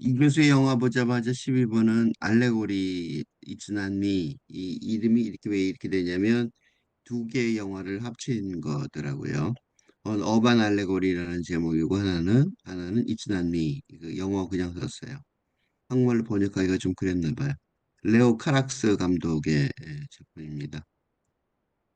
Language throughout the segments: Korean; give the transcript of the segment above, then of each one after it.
이 교수의 영화 보자마자 12번은 알레고리 It's Not Me. 이 이름이 이렇게 왜 이렇게 되냐면 두 개의 영화를 합친 거더라고요. 어반 알레고리라는 제목이고 하나는 It's Not Me. 그 영어 그냥 썼어요. 한국말로 번역하기가 좀 그랬나 봐요. 레오 카락스 감독의 작품입니다.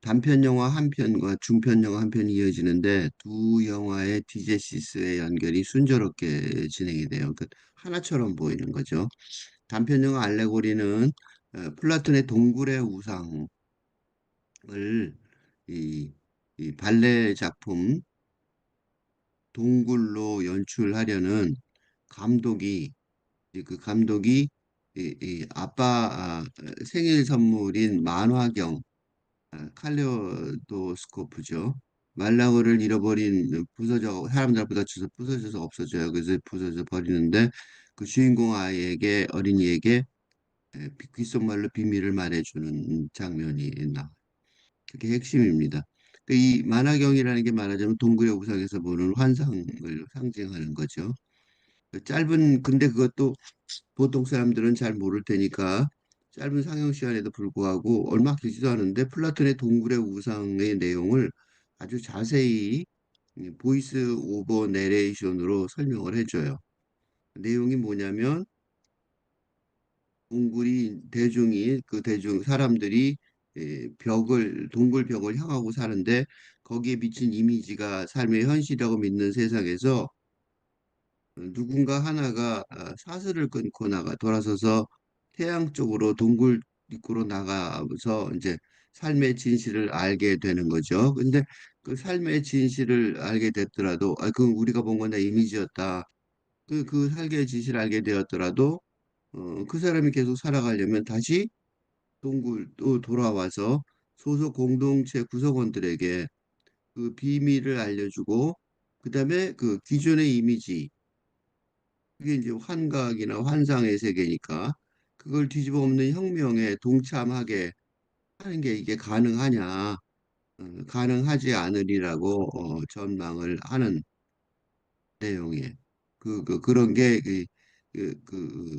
단편 영화 한 편과 중편 영화 한 편이 이어지는데 두 영화의 디제시스의 연결이 순조롭게 진행이 돼요. 그 하나처럼 보이는 거죠. 단편 영화 알레고리는 플라톤의 동굴의 우상을 이, 이 발레 작품 동굴로 연출하려는 감독이 그 감독이 아빠 생일 선물인 만화경 칼리오도스코프죠. 말라고를 잃어버린 부서져 사람들 부딪혀서 부서져서 없어져요. 그래서 부서져 버리는데 그 주인공 아이에게 어린이에게 귓속말로 비밀을 말해주는 장면이 나. 그게 핵심입니다. 이 만화경이라는 게 말하자면 동굴의 우상에서 보는 환상을 상징하는 거죠. 짧은 근데 그것도 보통 사람들은 잘 모를 테니까 짧은 상영 시간에도 불구하고 얼마 길지도 않은데 플라톤의 동굴의 우상의 내용을 아주 자세히 보이스 오버 내레이션으로 설명을 해줘요. 내용이 뭐냐면 동굴이 대중이 그 대중 사람들이 벽을 동굴 벽을 향하고 사는데 거기에 비친 이미지가 삶의 현실이라고 믿는 세상에서 누군가 하나가 사슬을 끊고 돌아서서 태양 쪽으로 동굴 입구로 나가서 이제 삶의 진실을 알게 되는 거죠. 근데 그 삶의 진실을 알게 됐더라도, 그건 우리가 본 건 다 이미지였다. 그 삶의 진실을 알게 되었더라도, 그 사람이 계속 살아가려면 다시 동굴 또 돌아와서 소속 공동체 구성원들에게 그 비밀을 알려주고, 그다음에 그 기존의 이미지, 그게 이제 환각이나 환상의 세계니까 그걸 뒤집어 엎는 혁명에 동참하게 하는 게 이게 가능하냐, 가능하지 않으리라고 전망을 하는 내용이에요. 그런 게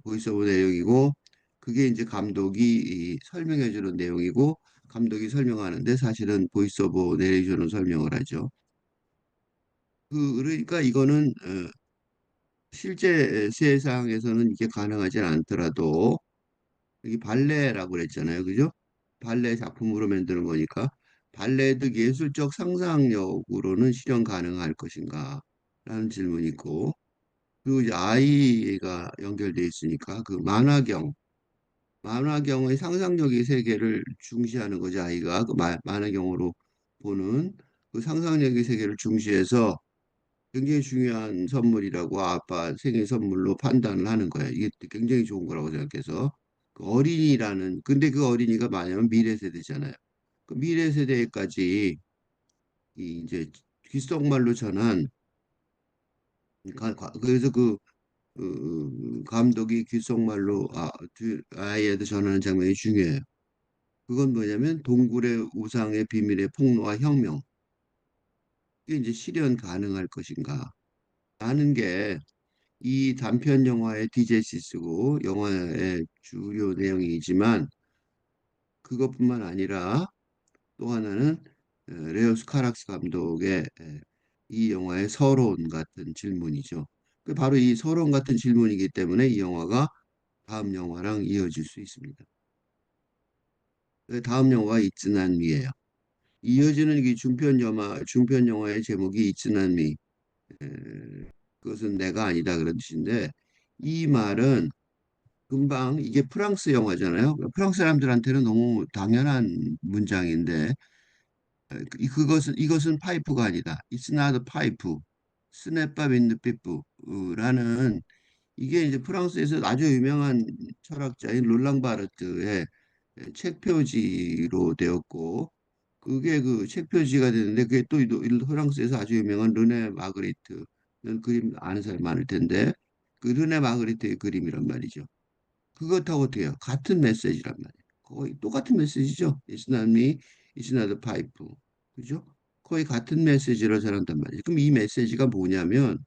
보이스 오브 내용이고 그게 이제 감독이 설명해 주는 내용이고 감독이 설명하는데 사실은 보이스 오브 내레이션을 설명을 하죠. 그러니까 이거는 실제 세상에서는 이게 가능하지 않더라도 이 발레라고 그랬잖아요. 그죠? 발레 작품으로 만드는 거니까 발레도 예술적 상상력으로는 실현 가능할 것인가? 라는 질문이 있고 그리고 이제 아이가 연결돼 있으니까 그 만화경의 상상력의 세계를 중시하는 거죠. 아이가 그 만화경으로 보는 그 상상력의 세계를 중시해서 굉장히 중요한 선물이라고 아빠 생일 선물로 판단을 하는 거예요. 이게 굉장히 좋은 거라고 생각해서 그 어린이라는 근데 그 어린이가 뭐냐면 미래 세대잖아요. 그 미래 세대까지 이제 귓속말로 전한 그래서 감독이 귓속말로 아이한테 전하는 장면이 중요해요. 그건 뭐냐면 동굴의 우상의 비밀의 폭로와 혁명. 이게 이제 실현 가능할 것인가 라는 게 이 단편 영화의 디제시스고 영화의 주요 내용이지만 그것뿐만 아니라 또 하나는 레오스 카락스 감독의 이 영화의 서론 같은 질문이죠. 바로 이 서론 같은 질문이기 때문에 이 영화가 다음 영화랑 이어질 수 있습니다. 다음 영화가 이츠난 미예요. 이어지는 이 중편 영화의 제목이 이츠난 미. 에, 그것은 내가 아니다 그런 뜻인데 이 말은 금방 이게 프랑스 영화잖아요. 프랑스 사람들한테는 너무 당연한 문장인데 이것은 파이프가 아니다. It's not a pipe. 스네빠 윈드 피프라는 이게 이제 프랑스에서 아주 유명한 철학자인 롤랑 바르트의 책 표지로 되었고 그게 그 책 표지가 되는데 그게 또 프랑스에서 아주 유명한 르네 마그리트는 그림 아는 사람 많을 텐데 그 르네 마그리트의 그림이란 말이죠. 그것하고 어때요? 같은 메시지란 말이에요. 거의 똑같은 메시지죠. It's not me, it's not a pipe. 그죠? 거의 같은 메시지로 전한단 말이에요. 그럼 이 메시지가 뭐냐면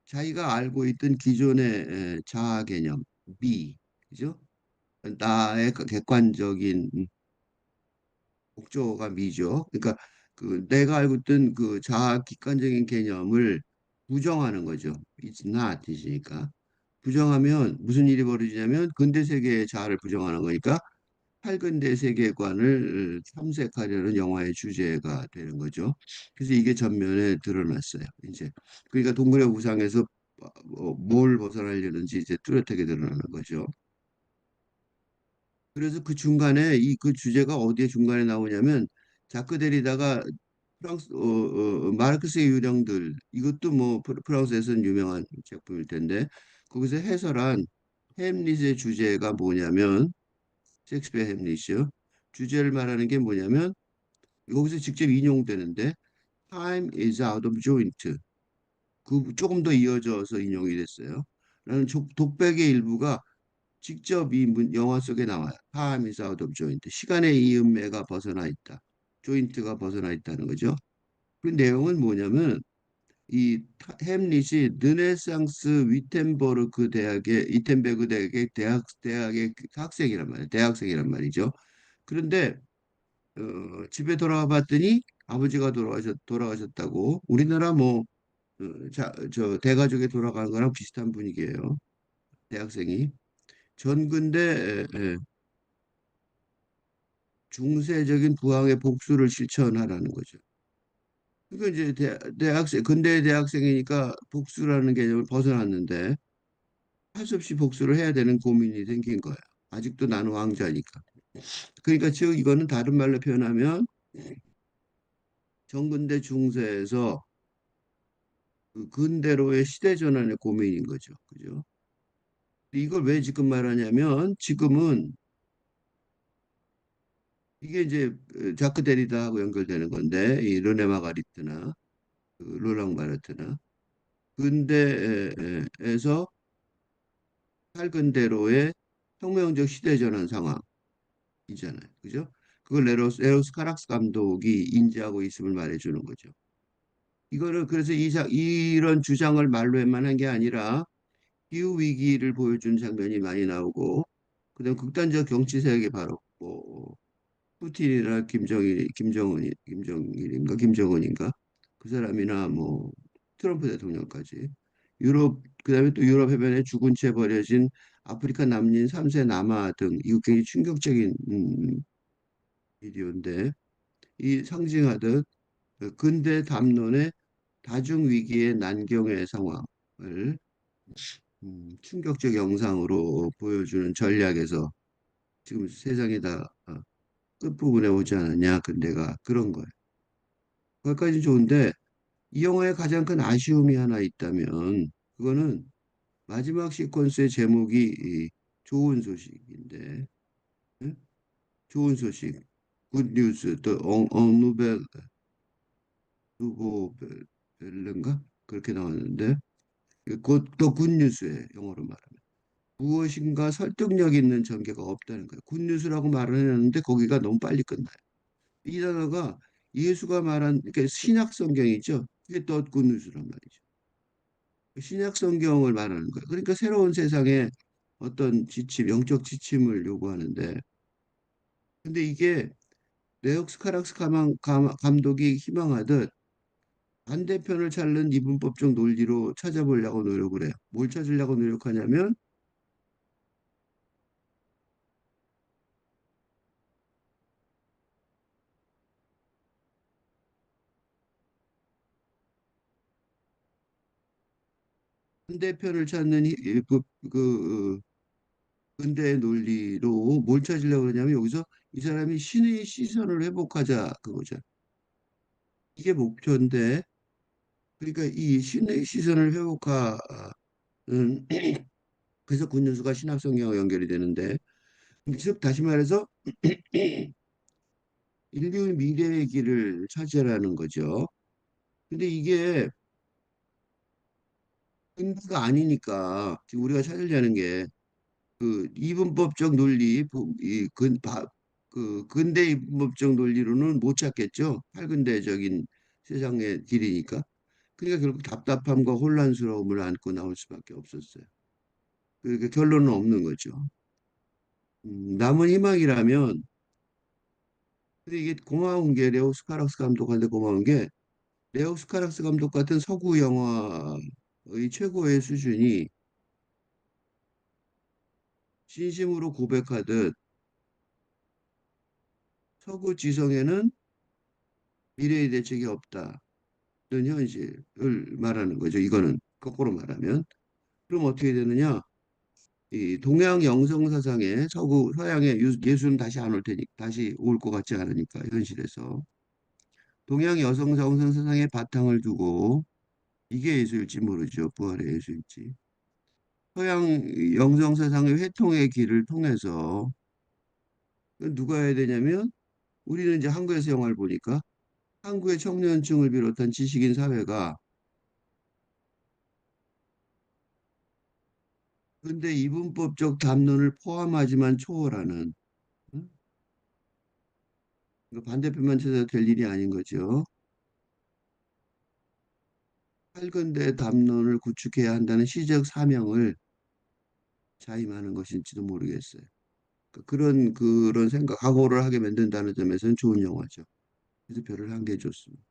자기가 알고 있던 기존의 자아 개념, 미, 그죠? 나의 그 객관적인 목조가 미죠. 그러니까 그 내가 알고 있던 그 자아 객관적인 개념을 부정하는 거죠. It's not 이니까. 부정하면 무슨 일이 벌어지냐면 근대 세계의 자아를 부정하는 거니까 팔근대 세계관을 탐색하려는 영화의 주제가 되는 거죠. 그래서 이게 전면에 드러났어요. 이제 그러니까 동물의 우상에서 뭘 벗어나려는지 이제 뚜렷하게 드러나는 거죠. 그래서 그 중간에 이 그 주제가 어디에 중간에 나오냐면 자크 데리다가 마르크스의 유령들 이것도 뭐 프랑스에서는 유명한 작품일 텐데 거기서 해설한 햄릿의 주제가 뭐냐면 셰익스피어 햄릿이요. 주제를 말하는 게 뭐냐면 거기서 직접 인용되는데 Time is out of joint. 그 조금 더 이어져서 인용이 됐어요. 라는 독백의 일부가 직접 이 영화 속에 나와요. Time is out of joint. 시간의 이음매가 벗어나 있다. 조인트가 벗어나 있다는 거죠. 그 내용은 뭐냐면 이 햄릿이 르네상스 위텐버르크 대학의 위텐베르크 대학의 대학의 학생이란 말이에요. 대학생이란 말이죠. 그런데 집에 돌아와 봤더니 아버지가 돌아가셨다고 우리나라 뭐 저 대가족에 돌아간 거랑 비슷한 분위기예요. 대학생이 전근대 중세적인 부왕의 복수를 실천하라는 거죠. 그러니까 이제 대학생 근대 대학생이니까 복수라는 개념을 벗어났는데 할 수 없이 복수를 해야 되는 고민이 생긴 거예요. 아직도 나는 왕자니까. 그러니까 즉 이거는 다른 말로 표현하면 정근대 중세에서 그 근대로의 시대 전환의 고민인 거죠. 그죠? 이걸 왜 지금 말하냐면 지금은 이게 이제 자크 데리다하고 연결되는 건데 이 르네 마가리트나 그 롤랑 바르트나 근대에서 탈근대로의 혁명적 시대 전환 상황이잖아요. 그죠? 그걸 에로스 카락스 감독이 인지하고 있음을 말해주는 거죠. 이거를 그래서 이런 주장을 말로만 한 게 아니라 기후 위기를 보여준 장면이 많이 나오고 그다음 극단적 정치 세력이 바로 뭐 푸틴이나 김정은인가 그 사람이나 뭐 트럼프 대통령까지 유럽 그다음에 또 유럽 해변에 죽은 채 버려진 아프리카 난민 3세 남아 등 이거 굉장히 충격적인 비디오인데 이 상징하듯 그 근대 담론의 다중 위기의 난경의 상황을 충격적 영상으로 보여주는 전략에서 지금 세상이 다 끝부분에 오지 않았냐. 근데가 그런 거예요. 거기까지 좋은데 이 영화의 가장 큰 아쉬움이 하나 있다면 그거는 마지막 시퀀스의 제목이 이 좋은 소식인데 응? 좋은 소식 굿 뉴스 또 누벨 누보벨인가 그렇게 나왔는데 곧또 굿뉴스예요 영어로 말하면 무엇인가 설득력 있는 전개가 없다는 거예요 굿뉴스라고 말을 했는데 거기가 너무 빨리 끝나요 이 단어가 예수가 말한 그러니까 신약 성경이죠 그게 또 굿뉴스란 말이죠 신약 성경을 말하는 거예요 그러니까 새로운 세상에 어떤 지침 영적 지침을 요구하는데 근데 이게 레옥스 카락스 감독이 희망하듯 반대편을 찾는 이분법적 논리로 찾아보려고 노력을 해요. 뭘 찾으려고 노력하냐면 반대편을 찾는 근대의 논리로 뭘 찾으려고 그러냐면 여기서 이 사람이 신의 시선을 회복하자 그거죠. 이게 목표인데 그러니까 이 신의 시선을 회복하는 그래서 군뉴스가 신합성경과 연결이 되는데 즉 다시 말해서 인류의 미래의 길을 차지하라는 거죠. 근데 이게 근거가 아니니까 지금 우리가 찾으려는 게 그 이분법적 논리, 그 근대 이분법적 논리로는 못 찾겠죠. 팔근대적인 세상의 길이니까. 그러니까 결국 답답함과 혼란스러움을 안고 나올 수밖에 없었어요. 그러니까 결론은 없는 거죠. 남은 희망이라면, 근데 이게 고마운 게 레오 스카락스 감독한테 고마운 게 레오 스카락스 감독 같은 서구 영화의 최고의 수준이 진심으로 고백하듯 서구 지성에는 미래의 대책이 없다는 현실을 말하는 거죠. 이거는 거꾸로 말하면. 그럼 어떻게 되느냐? 이 동양 영성 사상의 서구 서양의 예술은 다시 안 올 테니 다시 올 것 같지 않으니까 현실에서 동양 여성 정성 사상의 바탕을 두고 이게 예술일지 모르죠. 부활의 예술일지. 서양 영성 사상의 회통의 길을 통해서 누가 해야 되냐면 우리는 이제 한국에서 영화를 보니까 한국의 청년층을 비롯한 지식인 사회가 근데 이분법적 담론을 포함하지만 초월하는 응? 이거 반대편만 찾아도 될 일이 아닌 거죠. 할근대 담론을 구축해야 한다는 시적 사명을 자임하는 것인지도 모르겠어요. 그러니까 그런 생각, 각오를 하게 만든다는 점에서는 좋은 영화죠. 그래서 별을 한 개 줬습니다.